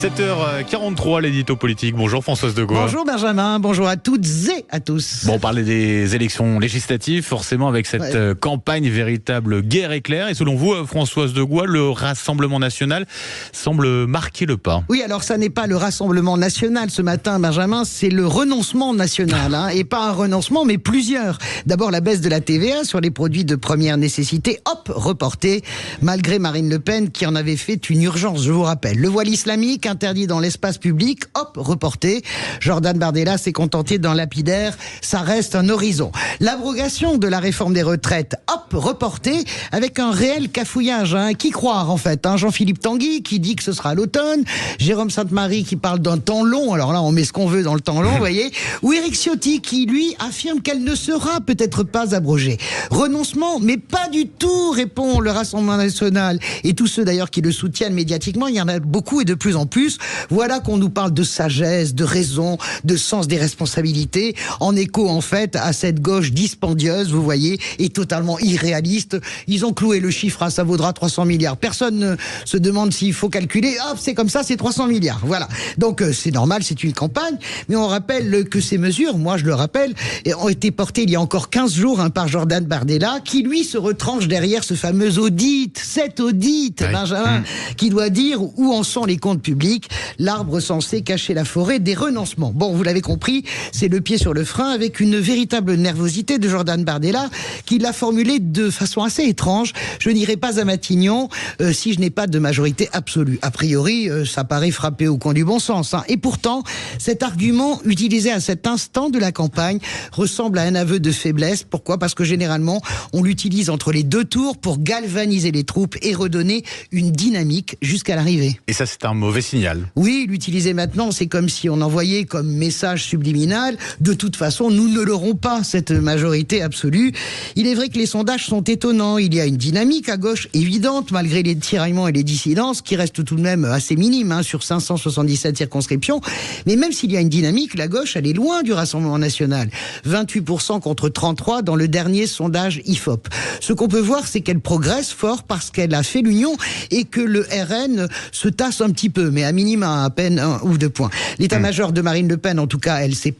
7h43, l'édito politique. Bonjour Françoise Degois. Bonjour Benjamin, bonjour à toutes et à tous. Bon, on parlait des élections législatives, forcément avec cette campagne véritable guerre éclair. Et selon vous, Françoise Degois, le Rassemblement National semble marquer le pas. Oui, alors ça n'est pas le Rassemblement National ce matin, Benjamin, c'est le renoncement national. Et pas un renoncement, mais plusieurs. D'abord la baisse de la TVA sur les produits de première nécessité, hop, reportée, malgré Marine Le Pen qui en avait fait une urgence, je vous rappelle. Le voile islamique, interdit dans l'espace public, hop, reporté. Jordan Bardella s'est contenté d'un lapidaire, ça reste un horizon. L'abrogation de la réforme des retraites, hop, reporté, avec un réel cafouillage. Qui croire en fait, Jean-Philippe Tanguy qui dit que ce sera à l'automne, Jérôme Sainte-Marie qui parle d'un temps long, alors là on met ce qu'on veut dans le temps long, vous voyez, ou Éric Ciotti qui lui affirme qu'elle ne sera peut-être pas abrogée. Renoncement, mais pas du tout, répond le Rassemblement National, et tous ceux d'ailleurs qui le soutiennent médiatiquement, il y en a beaucoup et de plus en plus. Voilà qu'on nous parle de sagesse, de raison, de sens des responsabilités, en écho en fait à cette gauche dispendieuse, vous voyez, et totalement irréaliste. Ils ont cloué le chiffre, ça vaudra 300 milliards. Personne ne se demande s'il faut calculer, hop, c'est comme ça, c'est 300 milliards. Voilà. Donc c'est normal, c'est une campagne, mais on rappelle que ces mesures, moi je le rappelle, ont été portées il y a encore 15 jours par Jordan Bardella, qui lui se retranche derrière ce fameux audit, cet audit, Benjamin, qui doit dire où en sont les comptes publics. L'arbre censé cacher la forêt des renoncements. Bon, vous l'avez compris, c'est le pied sur le frein avec une véritable nervosité de Jordan Bardella qui l'a formulé de façon assez étrange. Je n'irai pas à Matignon si je n'ai pas de majorité absolue. A priori, ça paraît frapper au coin du bon sens. Et pourtant, cet argument utilisé à cet instant de la campagne ressemble à un aveu de faiblesse. Pourquoi ? Parce que généralement, on l'utilise entre les deux tours pour galvaniser les troupes et redonner une dynamique jusqu'à l'arrivée. Et ça, c'est un mauvais signal. Oui, l'utiliser maintenant, c'est comme si on envoyait comme message subliminal, de toute façon, nous ne l'aurons pas, cette majorité absolue. Il est vrai que les sondages sont étonnants. Il y a une dynamique à gauche évidente, malgré les tiraillements et les dissidences, qui restent tout de même assez minimes, sur 577 circonscriptions. Mais même s'il y a une dynamique, la gauche, elle est loin du Rassemblement National. 28% contre 33% dans le dernier sondage IFOP. Ce qu'on peut voir, c'est qu'elle progresse fort parce qu'elle a fait l'union et que le RN se tasse un petit peu, mais à minima à peine 1 ou 2 points. L'état-major de Marine Le Pen, en tout cas, il sait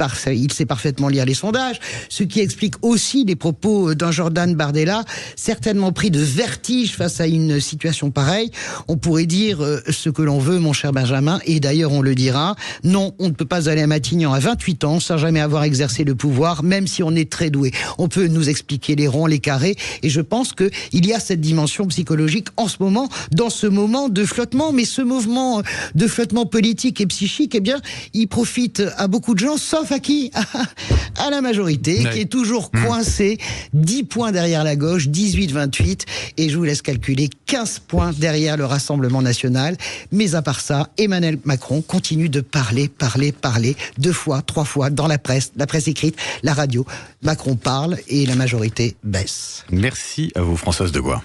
parfaitement lire les sondages, ce qui explique aussi les propos d'un Jordan Bardella, certainement pris de vertige face à une situation pareille. On pourrait dire ce que l'on veut, mon cher Benjamin, et d'ailleurs on le dira, non, on ne peut pas aller à Matignon à 28 ans sans jamais avoir exercé le pouvoir, même si on est très doué. On peut nous expliquer les ronds, les carrés, et je pense qu'il y a cette dimension psychologique en ce moment, dans ce moment de flottement, mais ce mouvement de flottement politique et psychique, eh bien, il profite à beaucoup de gens, sauf à qui ? À la majorité, qui est toujours coincée, 10 points derrière la gauche, 18-28, et je vous laisse calculer 15 points derrière le Rassemblement National. Mais à part ça, Emmanuel Macron continue de parler, 2 fois, 3 fois, dans la presse écrite, la radio. Macron parle et la majorité baisse. Merci à vous, Françoise Degois.